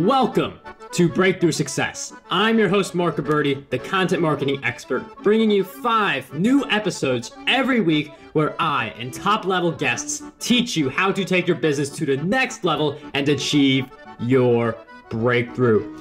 Welcome to Breakthrough Success. I'm your host, Mark Gabberty, the content marketing expert, bringing you 5 new episodes every week where I and top-level guests teach you how to take your business to the next level and achieve your breakthrough.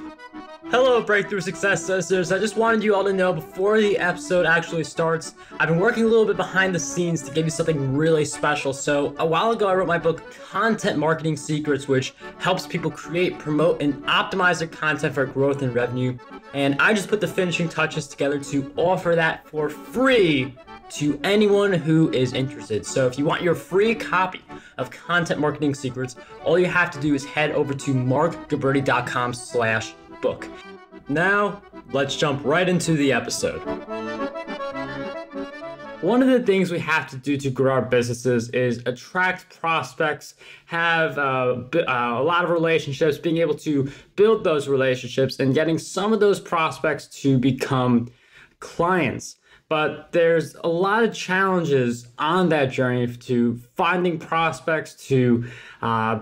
Hello, Breakthrough Success listeners. I just wanted you all to know before the episode actually starts, I've been working a little bit behind the scenes to give you something really special. So a while ago, I wrote my book, Content Marketing Secrets, which helps people create, promote, and optimize their content for growth and revenue. And I just put the finishing touches together to offer that for free to anyone who is interested. So if you want your free copy of Content Marketing Secrets, all you have to do is head over to markgabberty.com/book. Now, let's jump right into the episode. One of the things we have to do to grow our businesses is attract prospects, have a lot of relationships, being able to build those relationships, and getting some of those prospects to become clients. But there's a lot of challenges on that journey to finding prospects, to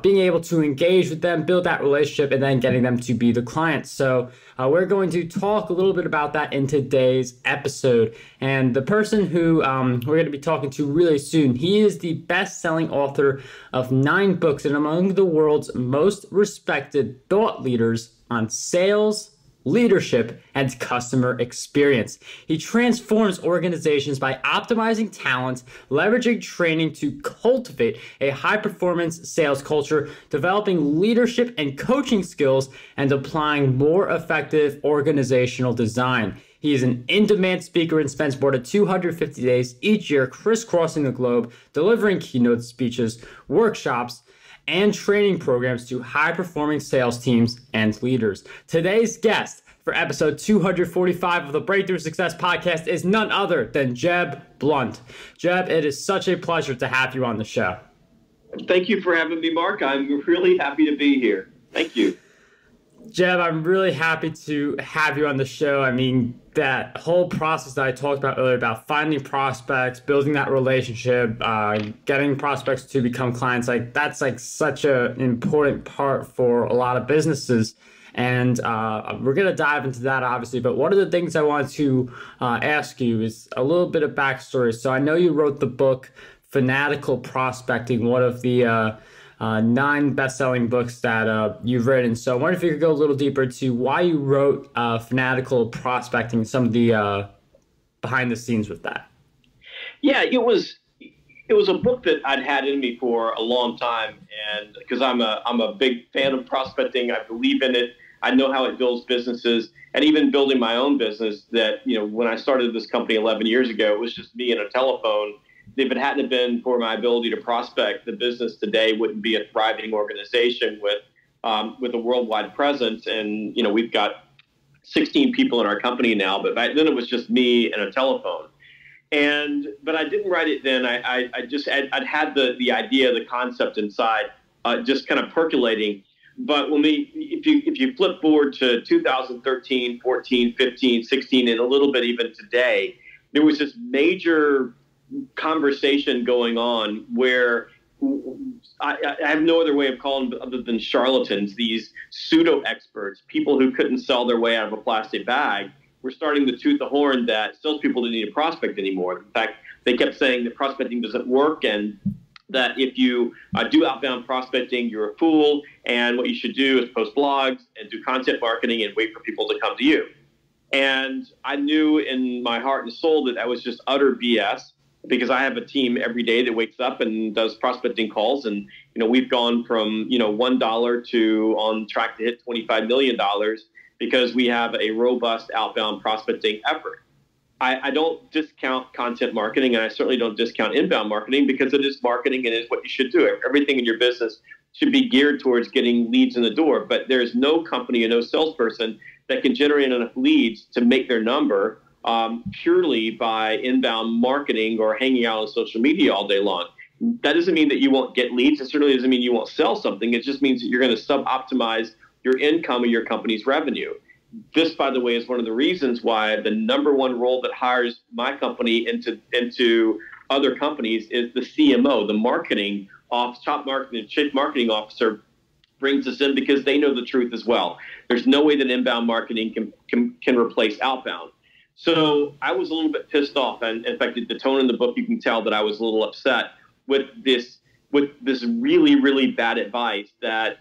being able to engage with them, build that relationship, and then getting them to be the clients. So we're going to talk a little bit about that in today's episode. And the person who we're going to be talking to really soon, he is the best-selling author of 9 books and among the world's most respected thought leaders on sales, leadership, and customer experience. He transforms organizations by optimizing talent, leveraging training to cultivate a high-performance sales culture, developing leadership and coaching skills, and applying more effective organizational design. He is an in-demand speaker and spends more than 250 days each year crisscrossing the globe, delivering keynote speeches, workshops, and training programs to high-performing sales teams and leaders. Today's guest for episode 245 of the Breakthrough Success Podcast is none other than Jeb Blount. Jeb, it is such a pleasure to have you on the show. Thank you for having me, Mark. I'm really happy to be here. Thank you. Jeb, I'm really happy to have you on the show. I mean, that whole process that I talked about earlier about finding prospects, building that relationship, getting prospects to become clients, that's such an important part for a lot of businesses. And we're going to dive into that, obviously. But one of the things I want to ask you is a little bit of backstory. So I know you wrote the book, Fanatical Prospecting, one of the 9 best-selling books that you've written. So I wonder if you could go a little deeper to why you wrote Fanatical Prospecting, some of the behind the scenes with that. Yeah, it was a book that I'd had in me for a long time, and because I'm a big fan of prospecting, I believe in it. I know how it builds businesses, and even building my own business. That when I started this company 11 years ago, it was just me and a telephone. If it hadn't been for my ability to prospect, the business today wouldn't be a thriving organization with a worldwide presence. And we've got 16 people in our company now, but back then it was just me and a telephone. But I didn't write it then. I'd had the idea, the concept inside, just kind of percolating. But if you flip forward to 2013, 14, 15, 16, and a little bit even today, there was this major conversation going on where I have no other way of calling them other than charlatans, these pseudo experts, people who couldn't sell their way out of a plastic bag, were starting to toot the horn that salespeople didn't need to prospect anymore. In fact, they kept saying that prospecting doesn't work and that if you do outbound prospecting, you're a fool, and what you should do is post blogs and do content marketing and wait for people to come to you. And I knew in my heart and soul that was just utter BS, because I have a team every day that wakes up and does prospecting calls. And, we've gone from, $1 to on track to hit $25 million because we have a robust outbound prospecting effort. I don't discount content marketing, and I certainly don't discount inbound marketing, because it is marketing and it is what you should do. Everything in your business should be geared towards getting leads in the door. But there's no company and no salesperson that can generate enough leads to make their number purely by inbound marketing or hanging out on social media all day long. That doesn't mean that you won't get leads. It certainly doesn't mean you won't sell something. It just means that you're going to sub-optimize your income or your company's revenue. This, by the way, is one of the reasons why the number one role that hires my company into other companies is the CMO, the marketing top marketing, chief marketing officer brings us in because they know the truth as well. There's no way that inbound marketing can replace outbound. So I was a little bit pissed off, and in fact, the tone in the book, you can tell that I was a little upset with this really, really bad advice that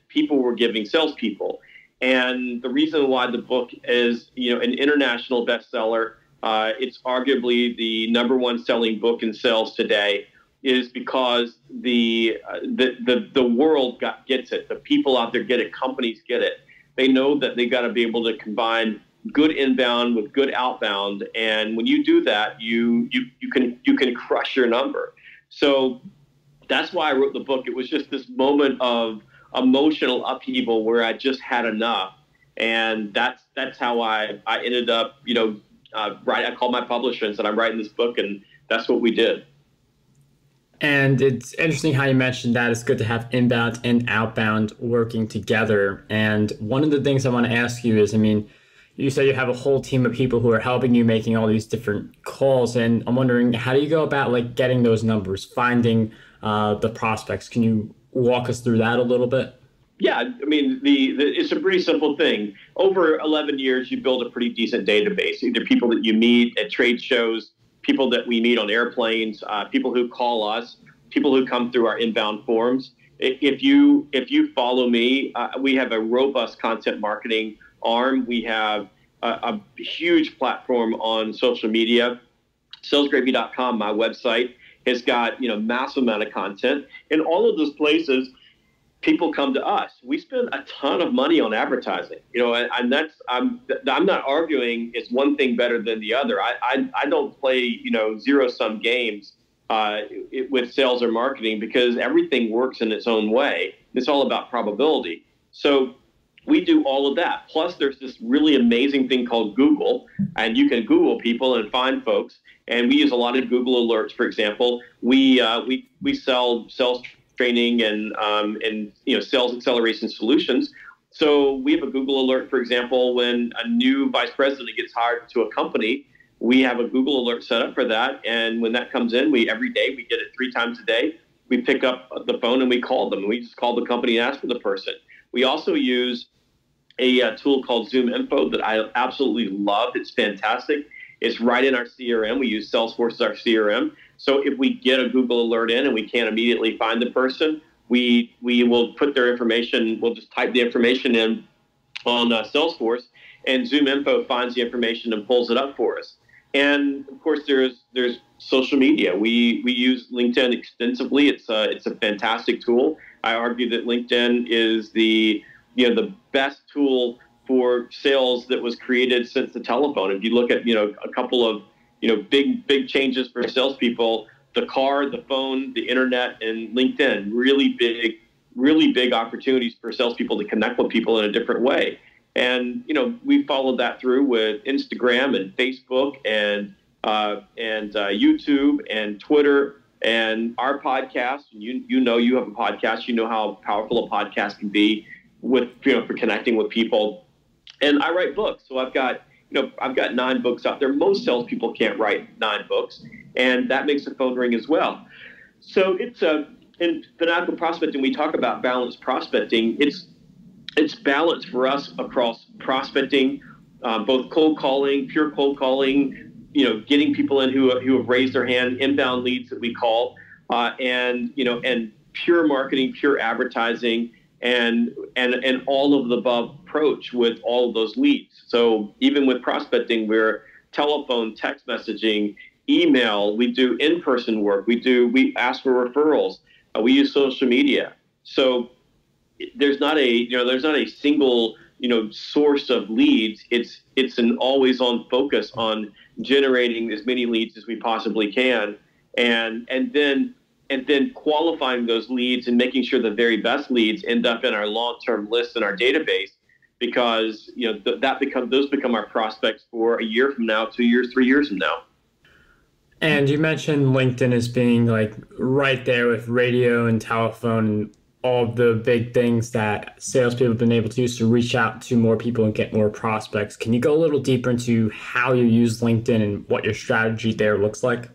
people were giving salespeople. And the reason why the book is, an international bestseller, it's arguably the #1 selling book in sales today, is because the world gets it. The people out there get it. Companies get it. They know that they got to be able to combine good inbound with good outbound, and when you do that, you can crush your number. So that's why I wrote the book. It was just this moment of emotional upheaval where I just had enough, and that's how I ended up, I called my publisher and said, I'm writing this book, and that's what we did. And it's interesting how you mentioned that it's good to have inbound and outbound working together. And one of the things I want to ask you is, you said you have a whole team of people who are helping you making all these different calls. And I'm wondering, how do you go about getting those numbers, finding the prospects? Can you walk us through that a little bit? Yeah, it's a pretty simple thing. Over 11 years, you build a pretty decent database, either people that you meet at trade shows, people that we meet on airplanes, people who call us, people who come through our inbound forums. If you follow me, we have a robust content marketing arm. We have a huge platform on social media. Salesgravy.com, my website, has got massive amount of content. In all of those places, people come to us. We spend a ton of money on advertising, and that's I'm not arguing it's one thing better than the other. I don't play zero-sum games with sales or marketing, because everything works in its own way. It's all about probability. So we do all of that. Plus, there's this really amazing thing called Google, and you can Google people and find folks. And we use a lot of Google alerts. For example, we sell sales training and sales acceleration solutions. So we have a Google alert, for example, when a new vice president gets hired to a company. We have a Google alert set up for that, and when that comes in, every day we get it 3 times a day. We pick up the phone and we call them. We just call the company and ask for the person. We also use a tool called Zoom Info that I absolutely love. It's fantastic. It's right in our CRM. We use Salesforce as our CRM. So if we get a Google alert in and we can't immediately find the person, we will put their information. We'll just type the information in on Salesforce, and Zoom Info finds the information and pulls it up for us. And of course, there's social media. We use LinkedIn extensively. It's a fantastic tool. I argue that LinkedIn is the best tool for sales that was created since the telephone. If you look at a couple of big changes for salespeople, the car, the phone, the internet, and LinkedIn, really big opportunities for salespeople to connect with people in a different way. And we followed that through with Instagram and Facebook and YouTube and Twitter and our podcast. You have a podcast. You know how powerful a podcast can be for connecting with people. And I write books, so I've got 9 books out there. Most salespeople can't write 9 books, and that makes the phone ring as well. So it's in Fanatical Prospecting, we talk about balanced prospecting. It's balanced for us across prospecting, both cold calling, pure cold calling, getting people in who have raised their hand, inbound leads that we call, and pure marketing, pure advertising, and all of the above approach with all of those leads. So even with prospecting, we're telephone, text messaging, email. We do in-person work. We ask for referrals. We use social media. So there's not a single source of leads. It's an always on focus on generating as many leads as we possibly can, and then qualifying those leads and making sure the very best leads end up in our long-term list in our database, because those become our prospects for a year from now, 2 years, 3 years from now. And you mentioned LinkedIn as being right there with radio and telephone and all the big things that salespeople have been able to use to reach out to more people and get more prospects. Can you go a little deeper into how you use LinkedIn and what your strategy there looks like?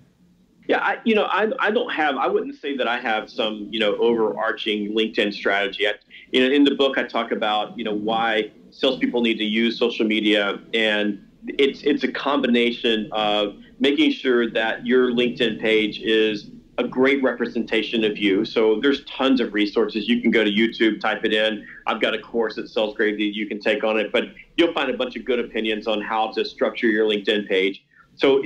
Yeah, I wouldn't say that I have some, overarching LinkedIn strategy. In the book, I talk about, why salespeople need to use social media, and it's a combination of making sure that your LinkedIn page is a great representation of you. So there's tons of resources. You can go to YouTube, type it in. I've got a course at Sales Grade that you can take on it, but you'll find a bunch of good opinions on how to structure your LinkedIn page. So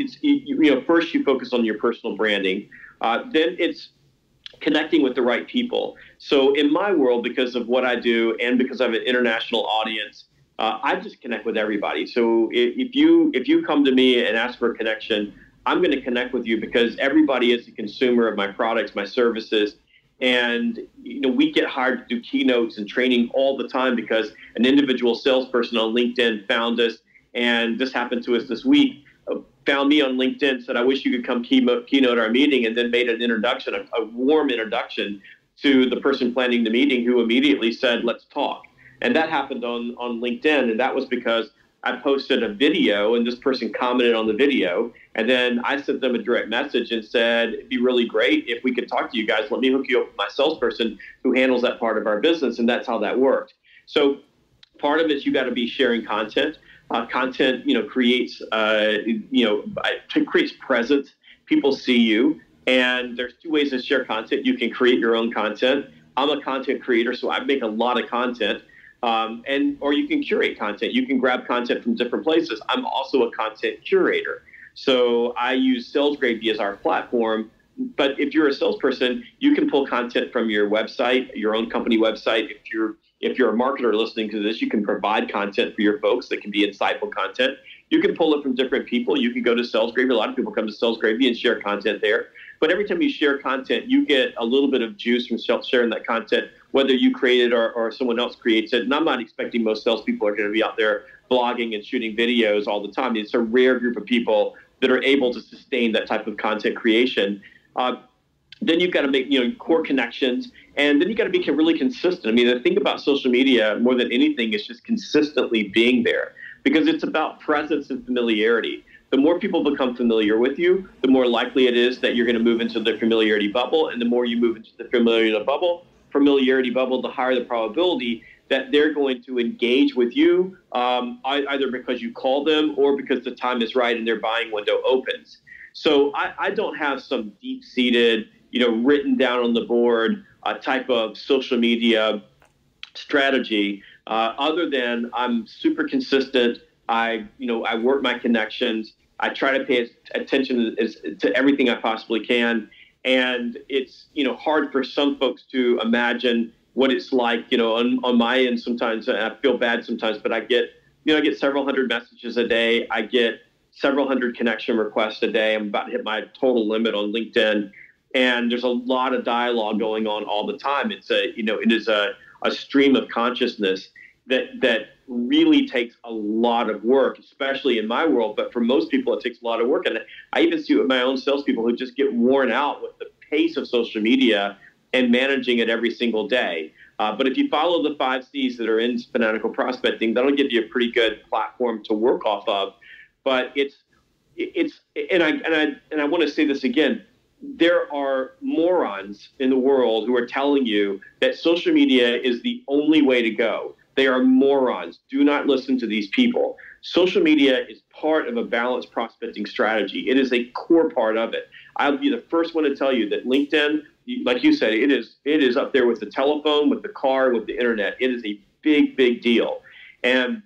first you focus on your personal branding. Then it's connecting with the right people. So in my world, because of what I do and because I have an international audience, I just connect with everybody. So if you come to me and ask for a connection, I'm going to connect with you because everybody is a consumer of my products, my services. And, we get hired to do keynotes and training all the time because an individual salesperson on LinkedIn found us. And this happened to us this week. Found me on LinkedIn, said, I wish you could come keynote our meeting, and then made an introduction, a warm introduction to the person planning the meeting, who immediately said, let's talk. And that happened on LinkedIn. And that was because I posted a video and this person commented on the video. And then I sent them a direct message and said, it'd be really great if we could talk to you guys. Let me hook you up with my salesperson who handles that part of our business. And that's how that worked. So part of it, you got to be sharing content. Content, creates, creates presence. People see you, and there's two ways to share content. You can create your own content. I'm a content creator, so I make a lot of content, or you can curate content. You can grab content from different places. I'm also a content curator, so I use SalesGravy as our platform. But if you're a salesperson, you can pull content from your website, your own company website. If you're a marketer listening to this, you can provide content for your folks that can be insightful content. You can pull it from different people. You can go to SalesGravy. A lot of people come to SalesGravy and share content there. But every time you share content, you get a little bit of juice from sharing that content, whether you create it or someone else creates it. And I'm not expecting most salespeople are going to be out there blogging and shooting videos all the time. It's a rare group of people that are able to sustain that type of content creation. Then you've got to make core connections, and then you got to be really consistent. I mean, the thing about social media more than anything is just consistently being there, because it's about presence and familiarity. The more people become familiar with you, the more likely it is that you're going to move into the familiarity bubble, and the more you move into the familiarity bubble, the higher the probability that they're going to engage with you, either because you call them or because the time is right and their buying window opens. So I don't have some deep-seated, written down on the board type of social media strategy, other than I'm super consistent. I work my connections. I try to pay attention to everything I possibly can. And it's, hard for some folks to imagine what it's like, on my end sometimes. I feel bad sometimes, but I get several hundred messages a day. I get several hundred connection requests a day. I'm about to hit my total limit on LinkedIn. And there's a lot of dialogue going on all the time. It is a stream of consciousness that really takes a lot of work, especially in my world. But for most people, it takes a lot of work. And I even see it with my own salespeople who just get worn out with the pace of social media and managing it every single day. But if you follow the 5 C's that are in Fanatical Prospecting, that'll give you a pretty good platform to work off of. But I want to say this again. There are morons in the world who are telling you that social media is the only way to go. They are morons. Do not listen to these people. Social media is part of a balanced prospecting strategy. It is a core part of it. I'll be the first one to tell you that LinkedIn, like you said, it is up there with the telephone, with the car, with the internet. It is a big, big deal. And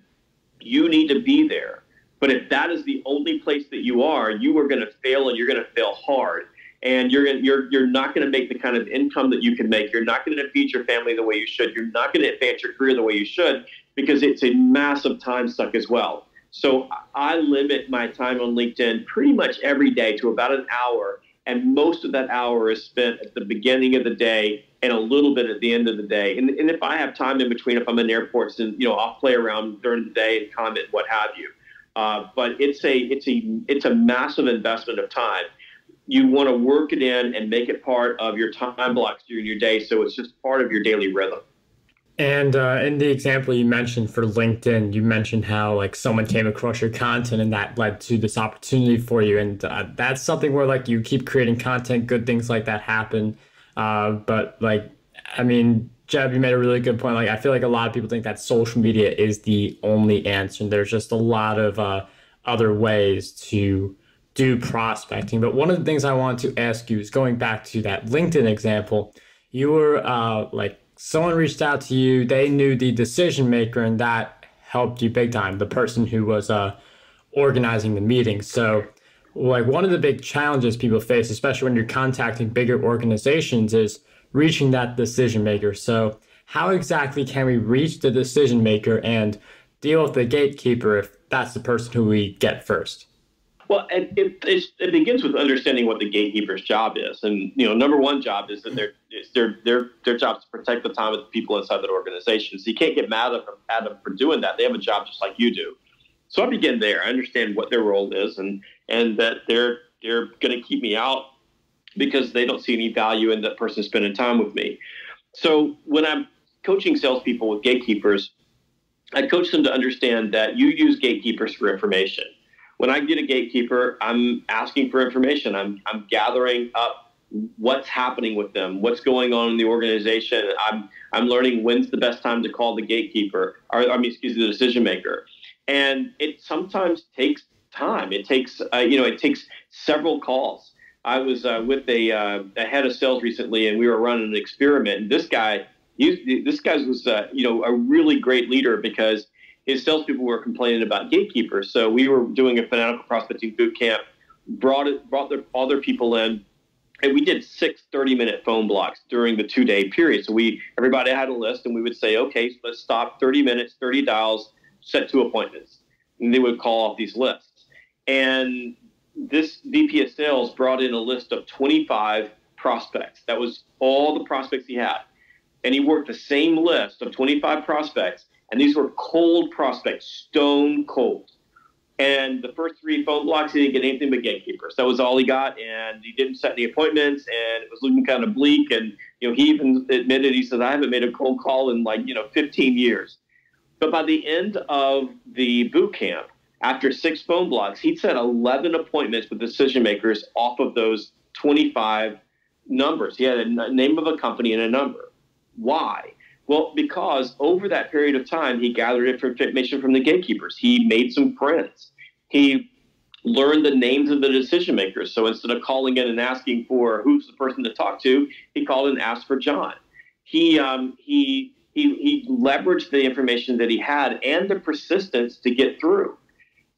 you need to be there. But if that is the only place that you are going to fail, and you're going to fail hard. And you're not going to make the kind of income that you can make. You're not going to feed your family the way you should. You're not going to advance your career the way you should, because it's a massive time suck as well. So I limit my time on LinkedIn pretty much every day to about an hour. And most of that hour is spent at the beginning of the day and a little bit at the end of the day. And if I have time in between, if I'm in airports, and I'll play around during the day and comment, what have you. But it's a massive investment of time. You want to work it in and make it part of your time blocks during your day, so it's just part of your daily rhythm. And in the example you mentioned for LinkedIn, you mentioned how like someone came across your content and that led to this opportunity for you. And that's something where like you keep creating content, good things like that happen. But like, I mean, Jeb, you made a really good point. Like, I feel like a lot of people think that social media is the only answer, and there's just a lot of other ways to do prospecting. But one of the things I wanted to ask you is going back to that LinkedIn example. You were like someone reached out to you, they knew the decision maker, and that helped you big time, the person who was organizing the meeting. So like one of the big challenges people face, especially when you're contacting bigger organizations, is reaching that decision maker. So how exactly can we reach the decision maker and deal with the gatekeeper if that's the person who we get first? Well, it begins with understanding what the gatekeeper's job is, and number one job is that their job is to protect the time of the people inside that organization. So you can't get mad at them for doing that. They have a job just like you do. So I begin there. I understand what their role is, and that they're going to keep me out because they don't see any value in that person spending time with me. So when I'm coaching salespeople with gatekeepers, I coach them to understand that you use gatekeepers for information. When I get a gatekeeper, I'm asking for information. I'm gathering up what's happening with them, what's going on in the organization. I'm learning when's the best time to call the gatekeeper, the decision maker. And it sometimes takes time. It takes several calls. I was with a head of sales recently, and we were running an experiment. And this guy was a really great leader because his salespeople were complaining about gatekeepers. So we were doing a Fanatical Prospecting boot camp, brought all their people in, and we did 6 30-minute phone blocks during the 2-day period. So everybody had a list, and we would say, okay, so let's stop 30 minutes, 30 dials, set 2 appointments. And they would call off these lists. And this VP of sales brought in a list of 25 prospects. That was all the prospects he had. And he worked the same list of 25 prospects, and these were cold prospects, stone cold. And the first 3 phone blocks, he didn't get anything but gatekeepers. That was all he got, and he didn't set any appointments, and it was looking kind of bleak. And he even admitted, he said, I haven't made a cold call in 15 years. But by the end of the boot camp, after 6 phone blocks, he'd set 11 appointments with decision makers off of those 25 numbers. He had a name of a company and a number. Why? Well, because over that period of time, he gathered information from the gatekeepers. He made some friends. He learned the names of the decision makers. So instead of calling in and asking for who's the person to talk to, he called and asked for John. He leveraged the information that he had and the persistence to get through.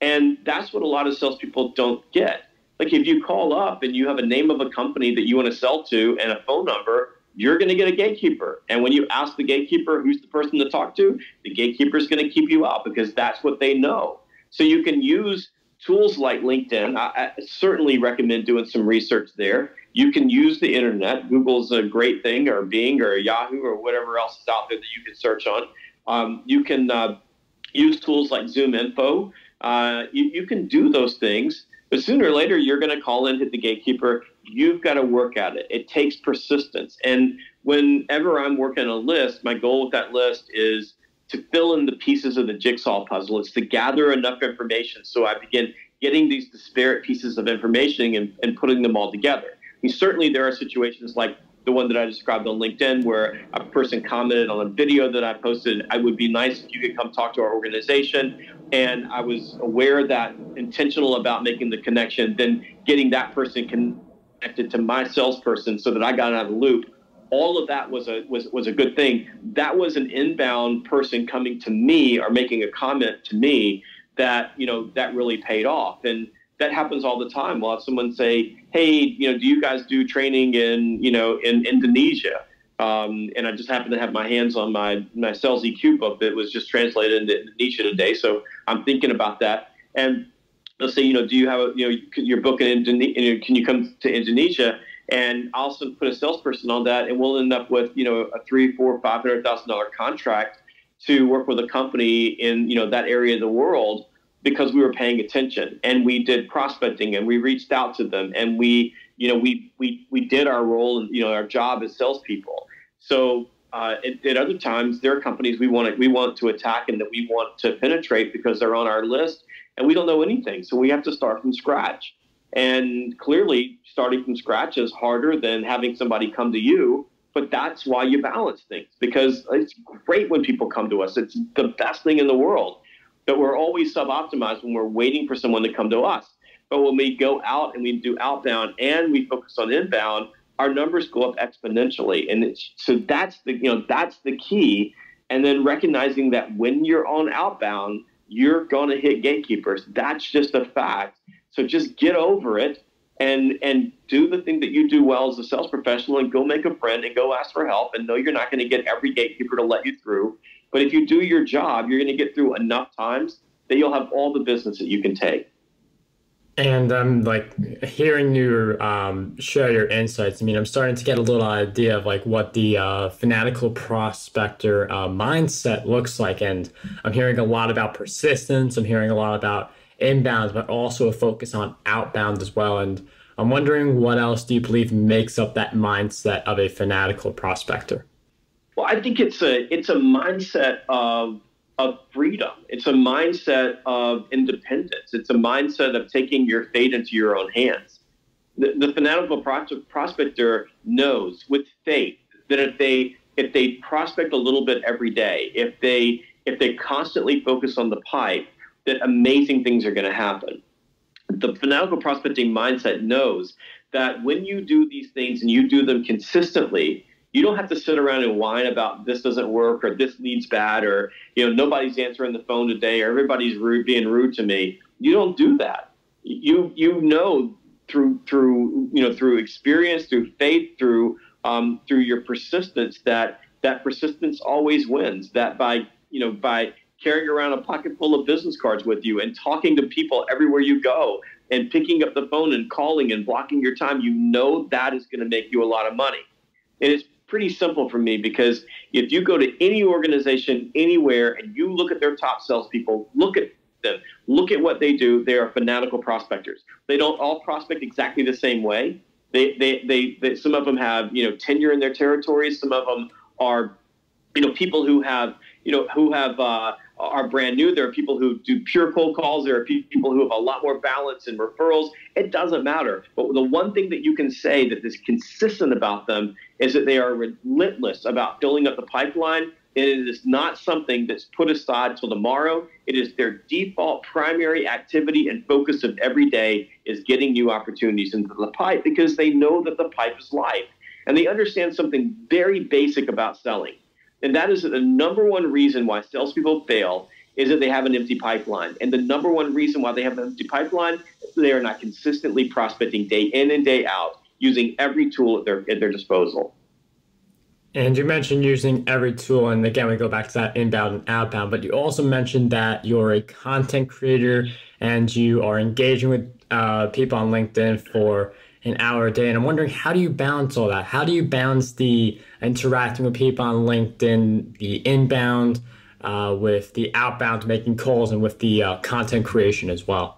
And that's what a lot of salespeople don't get. Like if you call up and you have a name of a company that you want to sell to and a phone number, you're going to get a gatekeeper. And when you ask the gatekeeper who's the person to talk to, the gatekeeper is going to keep you out because that's what they know. So you can use tools like LinkedIn. I certainly recommend doing some research there. You can use the internet. Google's a great thing, or Bing or Yahoo or whatever else is out there that you can search on. You can use tools like Zoom Info. You can do those things, but sooner or later, you're going to call in, hit the gatekeeper. You've got to work at it. It takes persistence. And whenever I'm working a list, my goal with that list is to fill in the pieces of the jigsaw puzzle. It's to gather enough information so I begin getting these disparate pieces of information and putting them all together. I mean, certainly there are situations like the one that I described on LinkedIn where a person commented on a video that I posted, "I would be nice if you could come talk to our organization." And I was aware that intentional about making the connection, then getting that person connected to my salesperson so that I got out of the loop. All of that was a good thing. That was an inbound person coming to me or making a comment to me that, that really paid off. And that happens all the time. We'll have someone say, "Hey, do you guys do training in Indonesia?" And I just happen to have my hands on my sales EQ book that was just translated into Indonesia today. So I'm thinking about that. And they'll say, do you have you're booking in Indonesia, can you come to Indonesia? And I'll also put a salesperson on that, and we'll end up with, a $300,000, $400,000, $500,000 contract to work with a company in, that area of the world because we were paying attention and we did prospecting and we reached out to them and we did our role and, our job as salespeople. So at other times, there are companies we want to attack and that we want to penetrate because they're on our list, and we don't know anything. So we have to start from scratch. And clearly, starting from scratch is harder than having somebody come to you. But that's why you balance things, because it's great when people come to us. It's the best thing in the world. But we're always sub-optimized when we're waiting for someone to come to us. But when we go out and we do outbound and we focus on inbound, our numbers go up exponentially. And so that's the key. And then recognizing that when you're on outbound, you're going to hit gatekeepers. That's just a fact. So just get over it and do the thing that you do well as a sales professional, and go make a friend and go ask for help, and know you're not going to get every gatekeeper to let you through. But if you do your job, you're going to get through enough times that you'll have all the business that you can take. And I'm like hearing you share your insights. I mean, I'm starting to get a little idea of like what the fanatical prospector mindset looks like. And I'm hearing a lot about persistence. I'm hearing a lot about inbound, but also a focus on outbound as well. And I'm wondering, what else do you believe makes up that mindset of a fanatical prospector? Well, I think it's a mindset of freedom. It's a mindset of independence. It's a mindset of taking your fate into your own hands. The fanatical prospector knows with faith that if they prospect a little bit every day, if they constantly focus on the pipe, that amazing things are going to happen. The fanatical prospecting mindset knows that when you do these things and you do them consistently, you don't have to sit around and whine about this doesn't work or this lead's bad or nobody's answering the phone today or everybody's being rude to me. You don't do that. You know through experience, through faith, through your persistence that persistence always wins. That by carrying around a pocket full of business cards with you and talking to people everywhere you go and picking up the phone and calling and blocking your time, that is going to make you a lot of money. And it's pretty simple for me, because if you go to any organization anywhere and you look at their top salespeople, look at them, look at what they do. They are fanatical prospectors. They don't all prospect exactly the same way. They some of them have tenure in their territories. Some of them are people who are brand new. There are people who do pure cold calls. There are people who have a lot more balance and referrals. It doesn't matter. But the one thing that you can say that is consistent about them is that they are relentless about filling up the pipeline. And it is not something that's put aside till tomorrow. It is their default primary activity and focus of every day is getting new opportunities into the pipe, because they know that the pipe is life. And they understand something very basic about selling. And that is that the number one reason why salespeople fail is that they have an empty pipeline. And the number one reason why they have an empty pipeline is they are not consistently prospecting day in and day out, using every tool at their disposal. And you mentioned using every tool. And again, we go back to that inbound and outbound, but you also mentioned that you're a content creator and you are engaging with people on LinkedIn for an hour a day. And I'm wondering, how do you balance all that? How do you balance the interacting with people on LinkedIn, the inbound with the outbound, making calls, and with the content creation as well?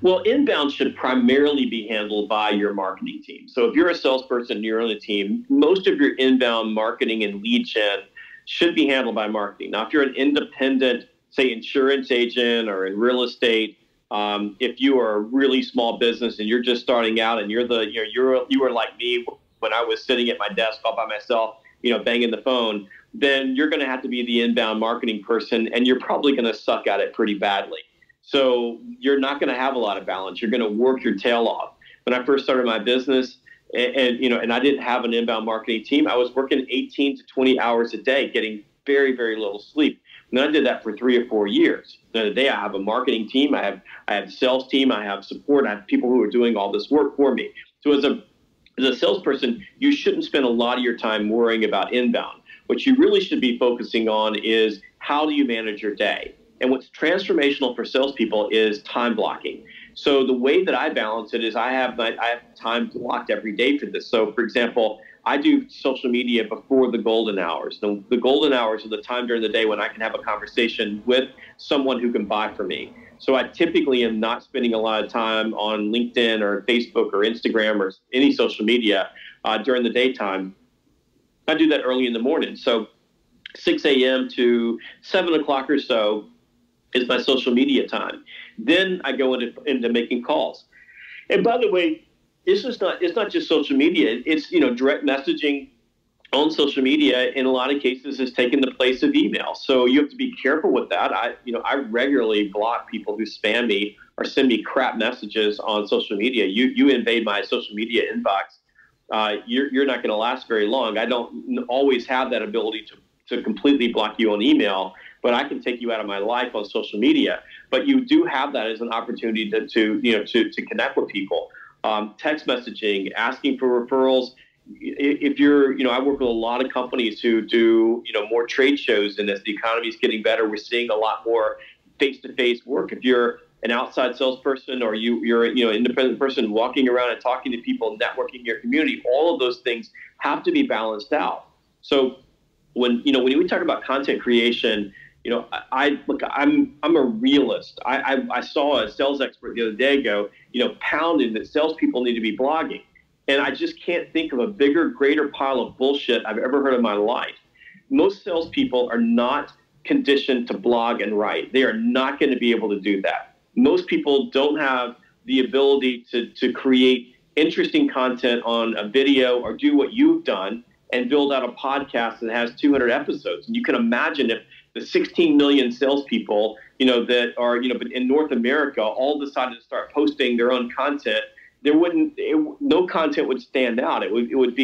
Well, inbound should primarily be handled by your marketing team. So if you're a salesperson and you're on a team, most of your inbound marketing and lead gen should be handled by marketing. Now, if you're an independent, say, insurance agent or in real estate, if you are a really small business and you're just starting out and you were like me when I was sitting at my desk all by myself, banging the phone, then you're going to have to be the inbound marketing person, and you're probably going to suck at it pretty badly. So you're not going to have a lot of balance. You're going to work your tail off. When I first started my business and I didn't have an inbound marketing team, I was working 18 to 20 hours a day, getting very, very little sleep. And I did that for 3 or 4 years. Now today I have a marketing team, I have a sales team, I have support, I have people who are doing all this work for me. So as a salesperson, you shouldn't spend a lot of your time worrying about inbound. What you really should be focusing on is how do you manage your day? And what's transformational for salespeople is time blocking. So the way that I balance it is I have time blocked every day for this. So for example, I do social media before the golden hours. The golden hours are the time during the day when I can have a conversation with someone who can buy for me. So I typically am not spending a lot of time on LinkedIn or Facebook or Instagram or any social media during the daytime. I do that early in the morning. So 6 a.m. to 7 o'clock or so is my social media time. Then I go into making calls. And by the way, it's not just social media. It's, direct messaging on social media in a lot of cases has taken the place of email. So you have to be careful with that. I regularly block people who spam me or send me crap messages on social media. You invade my social media inbox, you're not going to last very long. I don't always have that ability to completely block you on email, but I can take you out of my life on social media. But you do have that as an opportunity to connect with people. Text messaging, asking for referrals. If you're, I work with a lot of companies who do, more trade shows, and as the economy is getting better, we're seeing a lot more face-to-face work. If you're an outside salesperson or you're an independent person walking around and talking to people, networking in your community, all of those things have to be balanced out. So when we talk about content creation, I'm a realist. I saw a sales expert the other day go, pounding that salespeople need to be blogging. And I just can't think of a bigger, greater pile of bullshit I've ever heard in my life. Most salespeople are not conditioned to blog and write. They are not going to be able to do that. Most people don't have the ability to create interesting content on a video or do what you've done and build out a podcast that has 200 episodes. And you can imagine if the 16 million salespeople, that are, in North America all decided to start posting their own content, no content would stand out. It would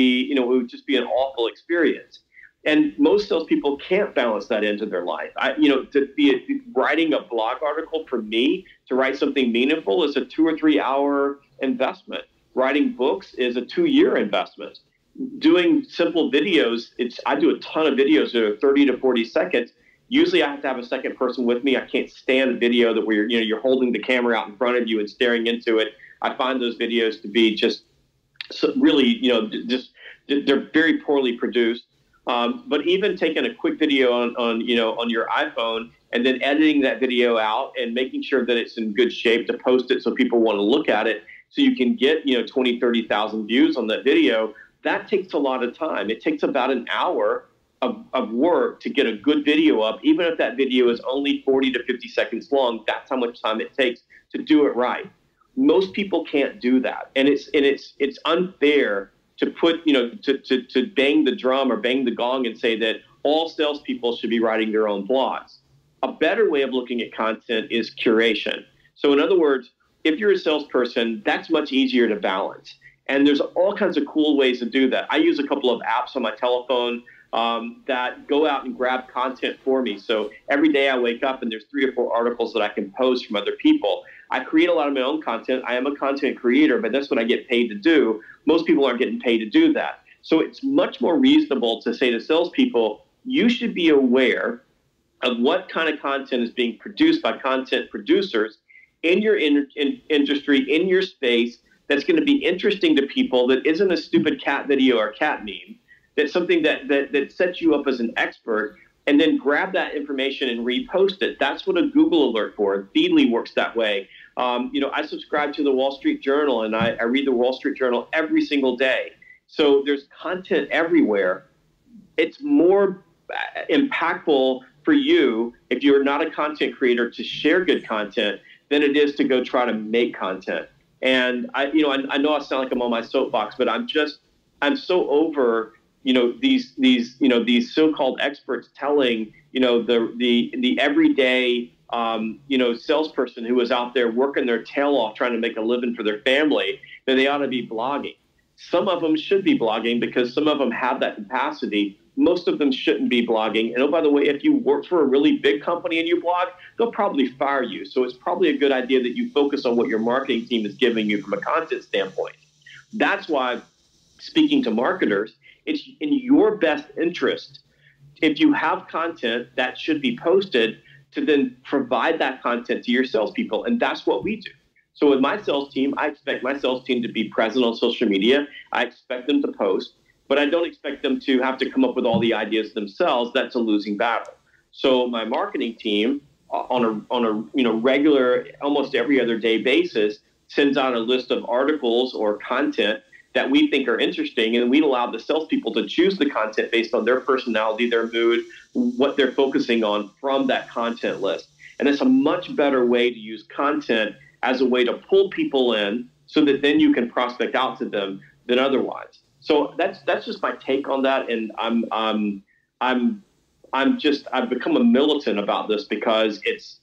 just be an awful experience. And most salespeople can't balance that into their life. To be writing a blog article, for me to write something meaningful, is a 2 or 3 hour investment. Writing books is a 2-year investment. Doing simple videos, I do a ton of videos that are 30 to 40 seconds. Usually I have to have a second person with me. I can't stand a video that where you're holding the camera out in front of you and staring into it. I find those videos to be just really, they're very poorly produced. But even taking a quick video on your iPhone and then editing that video out and making sure that it's in good shape to post it so people want to look at it, so you can get 20, 30,000 views on that video, that takes a lot of time. It takes about an hour of work to get a good video up. Even if that video is only 40 to 50 seconds long, that's how much time it takes to do it right. Most people can't do that, and it's unfair to put to bang the drum or bang the gong and say that all salespeople should be writing their own blogs. A better way of looking at content is curation. So in other words, if you're a salesperson, that's much easier to balance, and there's all kinds of cool ways to do that. I use a couple of apps on my telephone that go out and grab content for me. So every day I wake up and there's 3 or 4 articles that I can post from other people. I create a lot of my own content. I am a content creator, but that's what I get paid to do. Most people aren't getting paid to do that. So it's much more reasonable to say to salespeople, you should be aware of what kind of content is being produced by content producers in your industry, in your space, that's going to be interesting to people, that isn't a stupid cat video or cat meme. That's something that sets you up as an expert, and then grab that information and repost it. That's what a Google alert for. Feedly works that way. I subscribe to the Wall Street Journal, and I read the Wall Street Journal every single day. So there's content everywhere. It's more impactful for you if you're not a content creator to share good content than it is to go try to make content. And I know I sound like I'm on my soapbox, but I'm so over these so-called experts telling the everyday salesperson who is out there working their tail off trying to make a living for their family that they ought to be blogging. Some of them should be blogging because some of them have that capacity. Most of them shouldn't be blogging. And oh, by the way, if you work for a really big company and you blog, they'll probably fire you. So it's probably a good idea that you focus on what your marketing team is giving you from a content standpoint. That's why, speaking to marketers, it's in your best interest, if you have content that should be posted, to then provide that content to your salespeople. And that's what we do. So with my sales team, I expect my sales team to be present on social media. I expect them to post, but I don't expect them to have to come up with all the ideas themselves. That's a losing battle. So my marketing team on a regular, almost every other day basis, sends out a list of articles or content that we think are interesting, and we allow the salespeople to choose the content based on their personality, their mood, what they're focusing on from that content list. And it's a much better way to use content as a way to pull people in so that then you can prospect out to them than otherwise. So that's just my take on that. And I've become a militant about this because it's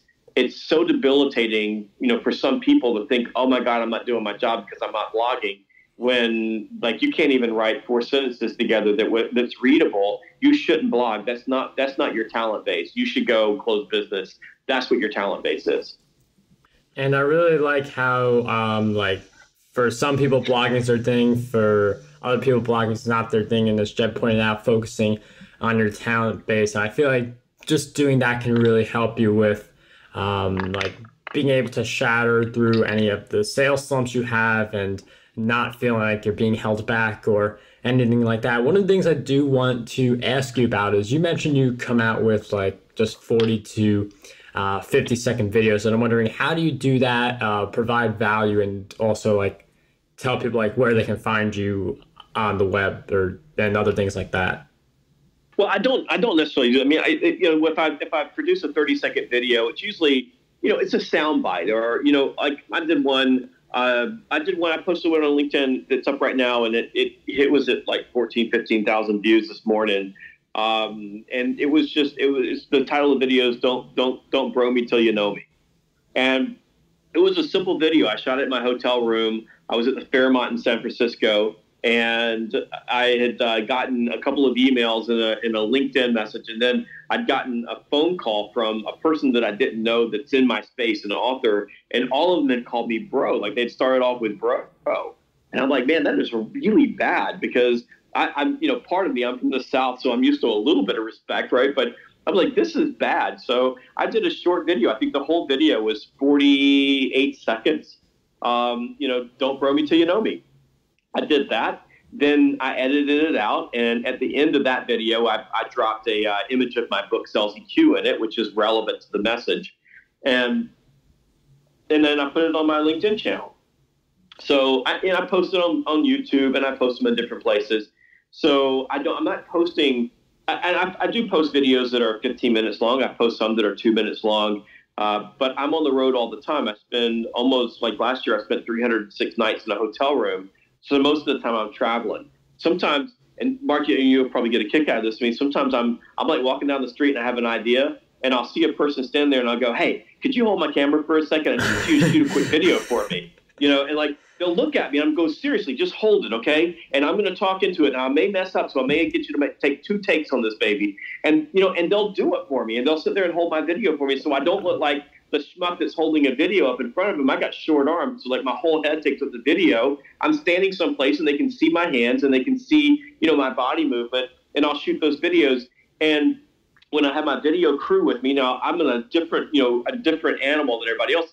so debilitating, for some people to think, oh my God, I'm not doing my job because I'm not blogging, when like you can't even write 4 sentences together that's readable. You shouldn't blog. That's not your talent base. You should go close business. That's what your talent base is. And I really like how like for some people blogging is their thing, for other people blogging is not their thing, and as Jeb pointed out, focusing on your talent base. And I feel like just doing that can really help you with like being able to shatter through any of the sales slumps you have and not feeling like you're being held back or anything like that. One of the things I do want to ask you about is you mentioned you come out with like just 40 to 50-second videos, and I'm wondering, how do you do that, provide value, and also like tell people like where they can find you on the web and other things like that? Well, I don't necessarily do. I mean, if I produce a 30-second video, it's usually, it's a sound bite, or, like I did one. I posted one on LinkedIn that's up right now, and it was at like 15,000 views this morning. And it was the title of the video is don't bro me till you know me. And it was a simple video. I shot it in my hotel room. I was at the Fairmont in San Francisco, and I had gotten a couple of emails in a LinkedIn message, and then I'd gotten a phone call from a person that I didn't know that's in my space, an author, and all of them had called me bro. Like they'd started off with bro. And I'm like, man, that is really bad, because I'm part of me, I'm from the South, so I'm used to a little bit of respect, right? But I'm like, this is bad. So I did a short video. I think the whole video was 48 seconds. Don't bro me till you know me. I did that. Then I edited it out, and at the end of that video, I dropped a image of my book Sales EQ in it, which is relevant to the message, and then I put it on my LinkedIn channel. So I posted on YouTube, and I post them in different places. So I'm not posting. I do post videos that are 15 minutes long. I post some that are 2 minutes long. But I'm on the road all the time. I spend almost, like last year, I spent 306 nights in a hotel room. So most of the time I'm traveling. Sometimes, and Mark, you'll probably get a kick out of this. I mean, sometimes I'm like walking down the street and I have an idea, and I'll see a person stand there and I'll go, hey, could you hold my camera for a second and shoot a quick video for me? And like they'll look at me and I'm going, seriously, just hold it, okay? And I'm going to talk into it. Now I may mess up, so I may get you to take 2 takes on this baby. And and they'll do it for me, and they'll sit there and hold my video for me, so I don't look like the schmuck that's holding a video up in front of him. I got short arms, so like my whole head takes up the video. I'm standing someplace and they can see my hands and they can see, my body movement, and I'll shoot those videos. And when I have my video crew with me, now I'm in a different animal than everybody else.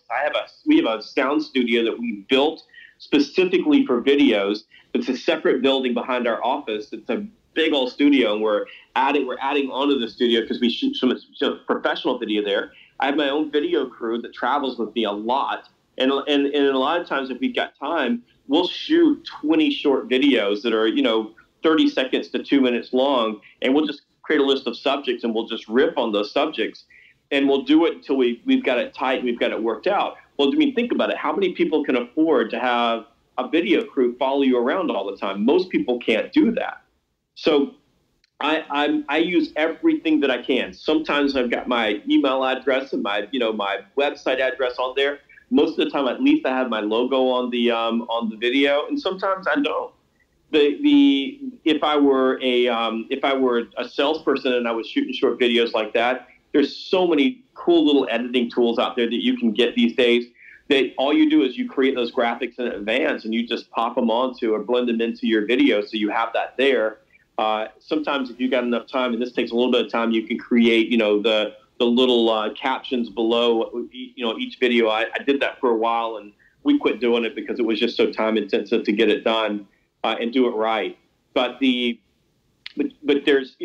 We have a sound studio that we built specifically for videos. It's a separate building behind our office. It's a big old studio, and we're adding onto the studio because we shoot some professional video there. I have my own video crew that travels with me a lot. And a lot of times, if we've got time, we'll shoot 20 short videos that are, 30 seconds to 2 minutes long. And we'll just create a list of subjects, and we'll just riff on those subjects. And we'll do it until we've got it tight and we've got it worked out. Well, I mean, think about it. How many people can afford to have a video crew follow you around all the time? Most people can't do that. So I use everything that I can. Sometimes I've got my email address and my website address on there. Most of the time, at least I have my logo on the video, and sometimes I don't. If I were a salesperson and I was shooting short videos like that, there's so many cool little editing tools out there that you can get these days. That all you do is you create those graphics in advance and you just pop them onto or blend them into your video, so you have that there. Sometimes if you've got enough time, and this takes a little bit of time, you can create, the little captions below, each video. I did that for a while, and we quit doing it because it was just so time intensive to get it done and do it right. But there's,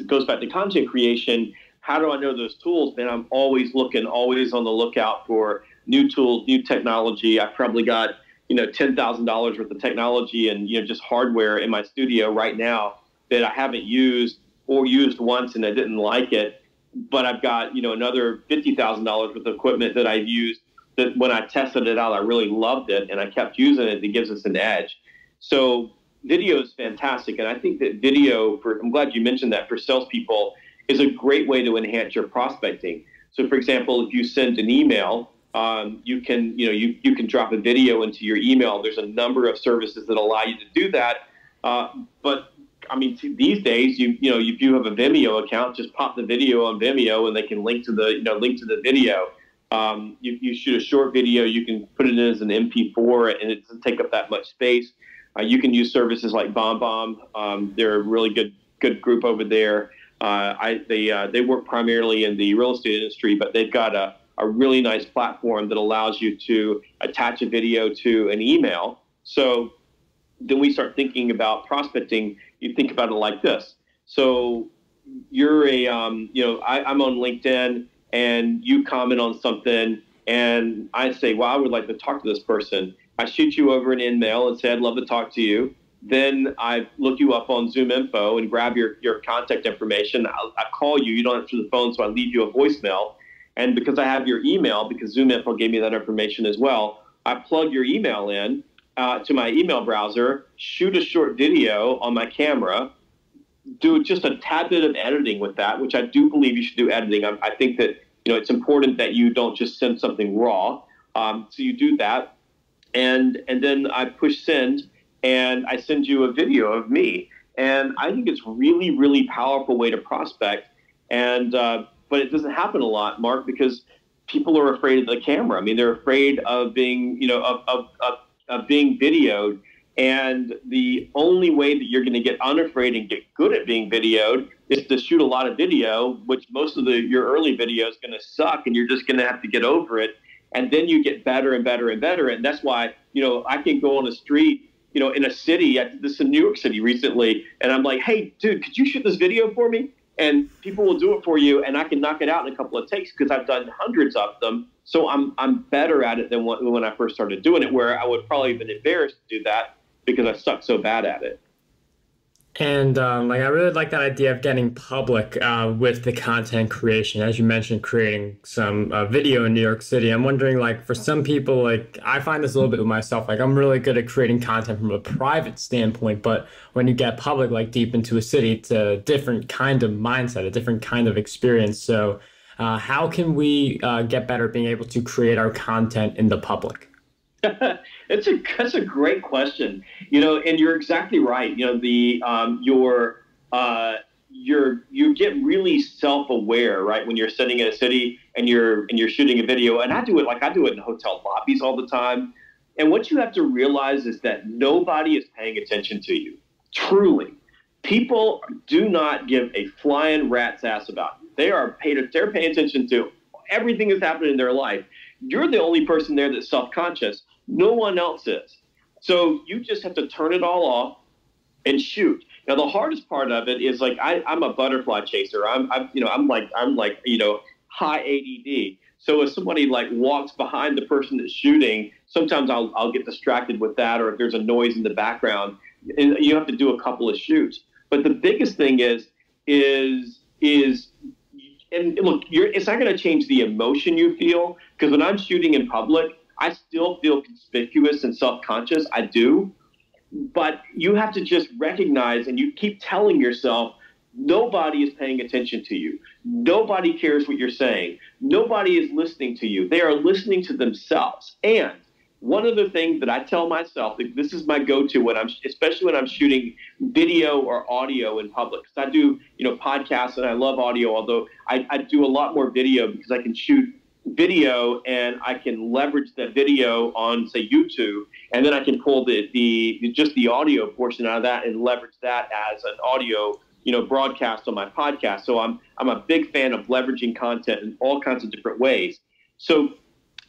goes back to content creation. How do I know those tools? Man, I'm always looking, always on the lookout for new tools, new technology. I've probably got, $10,000 worth of technology and, just hardware in my studio right now that I haven't used or used once and I didn't like it. But I've got, another $50,000 worth of equipment that I've used that when I tested it out, I really loved it and I kept using it. It gives us an edge. So video is fantastic. And I think that video, I'm glad you mentioned that, for salespeople is a great way to enhance your prospecting. So for example, if you send an email, you can drop a video into your email. There's a number of services that allow you to do that. But I mean, these days, if you have a Vimeo account, just pop the video on Vimeo and they can link to the video. You shoot a short video, you can put it in as an MP4 and it doesn't take up that much space. You can use services like BombBomb. They're a really good group over there. They work primarily in the real estate industry, but they've got a really nice platform that allows you to attach a video to an email. So then we start thinking about prospecting. You think about it like this. So you're I'm on LinkedIn and you comment on something and I say, well, I would like to talk to this person. I shoot you over an email and say, I'd love to talk to you. Then I look you up on Zoom Info and grab your contact information. I call you. You don't answer the phone, so I leave you a voicemail. And because I have your email, because Zoom Info gave me that information as well, I plug your email in to my email browser, shoot a short video on my camera, do just a tad bit of editing with that, which I do believe you should do editing. I think that it's important that you don't just send something raw. So you do that, and then I push send, and I send you a video of me. And I think it's really, really powerful way to prospect. And but it doesn't happen a lot, Mark, because people are afraid of the camera. I mean, they're afraid of being, of being videoed. And the only way that you're going to get unafraid and get good at being videoed is to shoot a lot of video, which most of your early video is going to suck, and you're just going to have to get over it. And then you get better and better and better. And that's why, I can go on the street, in a city. I did this in New York City recently, and I'm like, hey, dude, could you shoot this video for me? And people will do it for you, and I can knock it out in a couple of takes because I've done hundreds of them. So I'm better at it than when I first started doing it, where I would probably have been embarrassed to do that because I suck so bad at it. And I really like that idea of getting public with the content creation. As you mentioned, creating some video in New York City. I'm wondering, for some people, I find this a little bit with myself. I'm really good at creating content from a private standpoint, but when you get public, deep into a city, it's a different kind of mindset, a different kind of experience. So how can we get better at being able to create our content in the public? That's a great question, and you're exactly right. You get really self-aware, right, when you're sitting in a city and you're shooting a video. And I do it in hotel lobbies all the time. And what you have to realize is that nobody is paying attention to you. Truly, people do not give a flying rat's ass about you. They're paying attention to everything that's happening in their life. You're the only person there that's self-conscious. No one else is. So you just have to turn it all off and shoot. Now, the hardest part of it is I'm a butterfly chaser. I'm high ADD. So if somebody walks behind the person that's shooting, sometimes I'll get distracted with that, or if there's a noise in the background, and you have to do a couple of shoots. But the biggest thing is and look, it's not going to change the emotion you feel, because when I'm shooting in public, I still feel conspicuous and self-conscious. I do. But you have to just recognize, and you keep telling yourself, nobody is paying attention to you. Nobody cares what you're saying. Nobody is listening to you. They are listening to themselves. And one other thing that I tell myself, this is my go-to especially when I'm shooting video or audio in public. Because I do, podcasts, and I love audio, although I do a lot more video because I can shoot video and I can leverage that video on, say, YouTube, and then I can pull just the audio portion out of that and leverage that as an audio, broadcast on my podcast. So I'm a big fan of leveraging content in all kinds of different ways. So,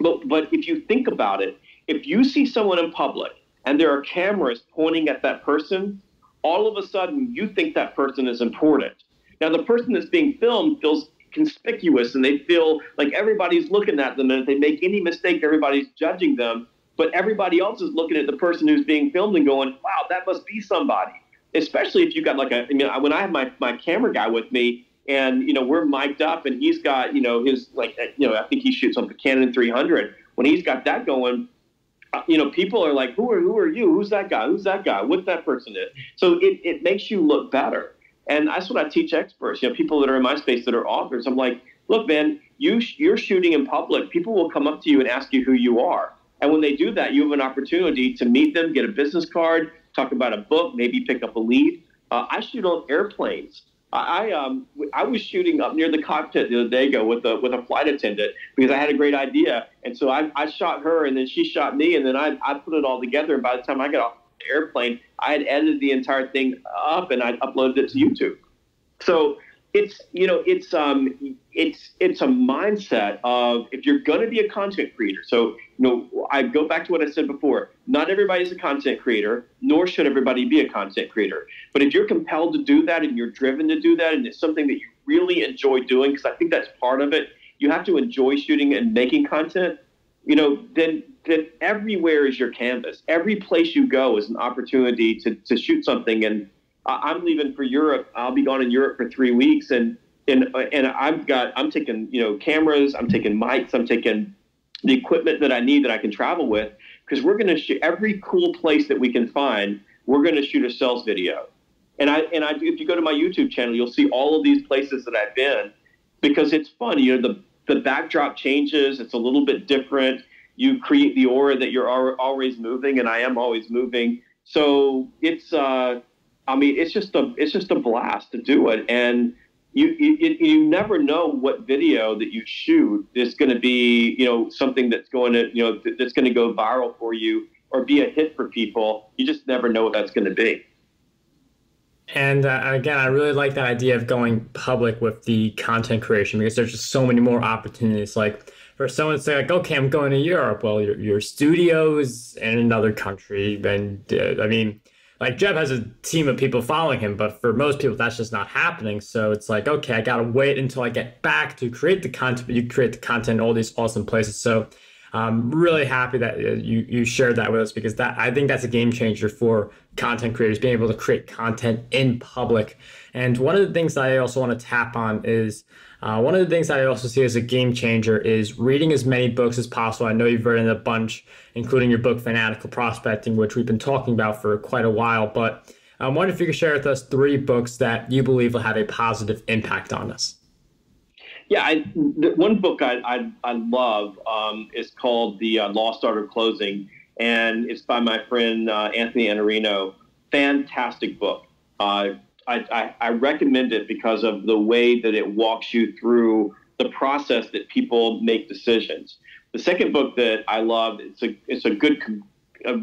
but if you think about it, if you see someone in public and there are cameras pointing at that person, all of a sudden you think that person is important. Now, the person that's being filmed feels conspicuous, and they feel like everybody's looking at them, and if they make any mistake, everybody's judging them. but everybody else is looking at the person who's being filmed and going, wow, that must be somebody. Especially if you got like when I have my camera guy with me, and we're mic'd up, and he's got his I think he shoots on the Canon 300. When he's got that going, people are like, who are you? Who's that guy? Who's that guy? What's that person is? So it makes you look better. And that's what I teach experts, people that are in my space that are authors. I'm like, look, man, you're shooting in public. People will come up to you and ask you who you are. And when they do that, you have an opportunity to meet them, get a business card, talk about a book, maybe pick up a lead. I shoot on airplanes. I was shooting up near the cockpit the other day ago with a flight attendant because I had a great idea. And so I shot her, and then she shot me, and then I put it all together. And by the time I got off the airplane, I had edited the entire thing up, and I uploaded it to YouTube. So it's a mindset of, if you're going to be a content creator. So I go back to what I said before. Not everybody's a content creator, nor should everybody be a content creator. But if you're compelled to do that, and you're driven to do that, and it's something that you really enjoy doing, because I think that's part of it. You have to enjoy shooting and making content. Then everywhere is your canvas. Every place you go is an opportunity to shoot something. And I'm leaving for Europe. I'll be gone in Europe for 3 weeks, and I'm taking cameras, I'm taking mics, I'm taking the equipment that I need that I can travel with, because we're going to shoot every cool place that we can find. We're going to shoot a sales video, and if you go to my YouTube channel, you'll see all of these places that I've been, because it's fun. The backdrop changes. It's a little bit different. You create the aura that you're always moving, and I am always moving. So it's just a blast to do it. And you never know what video that you shoot is going to be, something that's going to, that's going to go viral for you or be a hit for people. You just never know what that's going to be. And again, I really like that idea of going public with the content creation, because there's just so many more opportunities. Like for someone to say, like, okay, I'm going to Europe. Well, your studio is in another country. And like Jeb has a team of people following him, but for most people, that's just not happening. So it's like, okay, I got to wait until I get back to create the content, but you create the content in all these awesome places. So I'm really happy that you shared that with us, because I think that's a game changer for content creators, being able to create content in public. And one of the things that I also want to tap on is, one of the things that I also see as a game changer is reading as many books as possible. I know you've written a bunch, including your book, Fanatical Prospecting, which we've been talking about for quite a while. But I wonder if you could share with us 3 books that you believe will have a positive impact on us. Yeah, one book I love is called The Lost Art of Closing, and it's by my friend Anthony Iannarino. Fantastic book. I recommend it because of the way that it walks you through the process that people make decisions. The second book that I love, it's a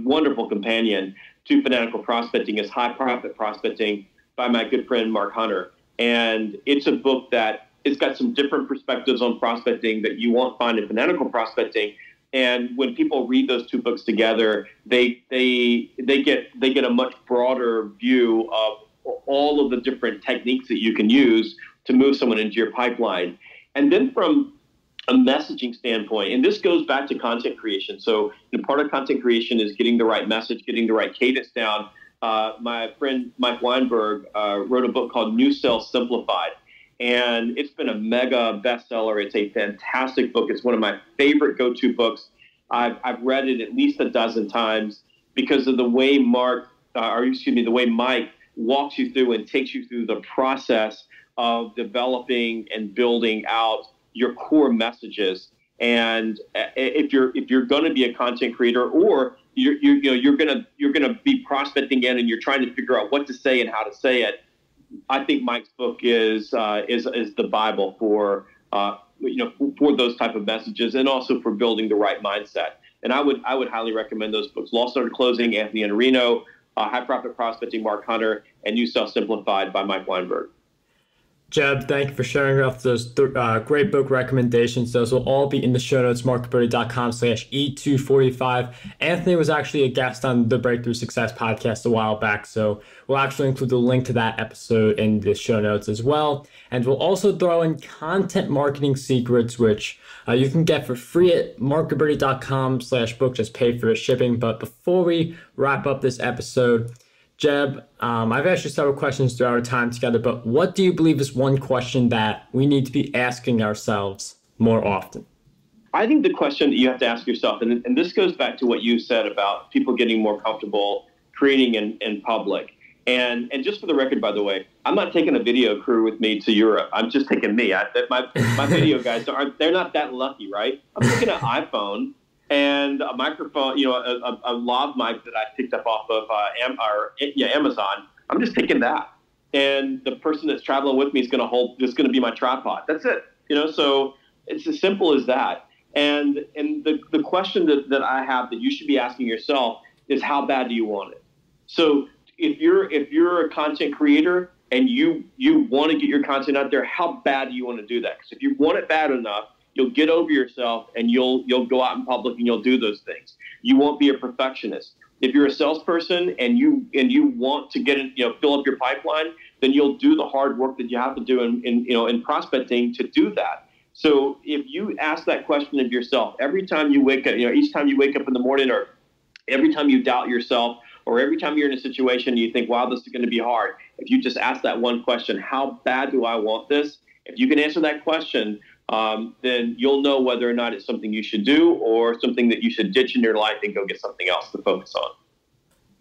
wonderful companion to Fanatical Prospecting, is High Profit Prospecting by my good friend Mark Hunter. And it's a book that it's got some different perspectives on prospecting that you won't find in Fanatical Prospecting. And when people read those 2 books together, they get a much broader view of all of the different techniques that you can use to move someone into your pipeline. And then from a messaging standpoint, and this goes back to content creation. So part of content creation is getting the right message, getting the right cadence down. My friend Mike Weinberg wrote a book called New Sales Simplified, and it's been a mega bestseller. It's a fantastic book. It's one of my favorite go-to books. I've read it at least a dozen times because of the way the way Mike walks you through and takes you through the process of developing and building out your core messages. And if you're going to be a content creator, or you're going to be prospecting in and you're trying to figure out what to say and how to say it, I think Mike's book is the Bible for those type of messages, and also for building the right mindset. And I would highly recommend those books: Lost Art of Closing, Anthony Iannarino, High Profit Prospecting, Mark Hunter, and New Self Simplified by Mike Weinberg. Jeb, thank you for sharing off those great book recommendations. Those will all be in the show notes, marketability.com/E245. Anthony was actually a guest on the Breakthrough Success podcast a while back, so we'll actually include the link to that episode in the show notes as well. And we'll also throw in content marketing secrets, which you can get for free at marketability.com/book. Just pay for the shipping. But before we wrap up this episode, Jeb, I've asked you several questions throughout our time together, but what do you believe is one question that we need to be asking ourselves more often? I think the question that you have to ask yourself, and this goes back to what you said about people getting more comfortable creating in public. And just for the record, by the way, I'm not taking a video crew with me to Europe. I'm just taking me. My video guys they're not that lucky, right? I'm taking an iPhone and a microphone, a lav mic that I picked up off of Amazon. I'm just taking that, and the person that's traveling with me is going to be my tripod. That's it. So it's as simple as that. And the question that I have that you should be asking yourself is, how bad do you want it? So if you're a content creator and you want to get your content out there, how bad do you want to do that? Because if you want it bad enough, you'll get over yourself and you'll go out in public and you'll do those things. You won't be a perfectionist. If you're a salesperson and you want to get fill up your pipeline, then you'll do the hard work that you have to do in prospecting to do that. So if you ask that question of yourself every time you wake up, each time you wake up in the morning, or every time you doubt yourself, or every time you're in a situation and you think, wow, this is going to be hard. If you just ask that one question, how bad do I want this? If you can answer that question, then you'll know whether or not it's something you should do or something that you should ditch in your life and go get something else to focus on.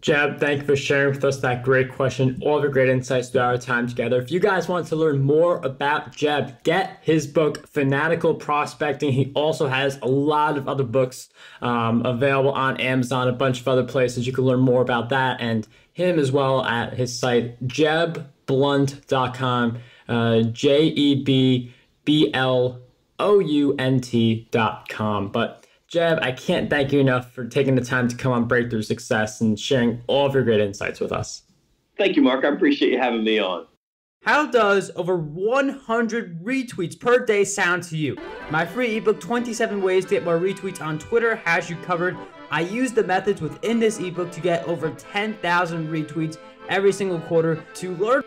Jeb, thank you for sharing with us that great question, all the great insights throughout our time together. If you guys want to learn more about Jeb, get his book, Fanatical Prospecting. He also has a lot of other books available on Amazon, a bunch of other places. You can learn more about that and him as well at his site, jebblount.com, JEBBLOUNT.com. But Jeb, I can't thank you enough for taking the time to come on Breakthrough Success and sharing all of your great insights with us. Thank you, Mark. I appreciate you having me on. How does over 100 retweets per day sound to you? My free ebook, 27 Ways to Get More Retweets on Twitter, has you covered. I use the methods within this ebook to get over 10,000 retweets every single quarter. To learn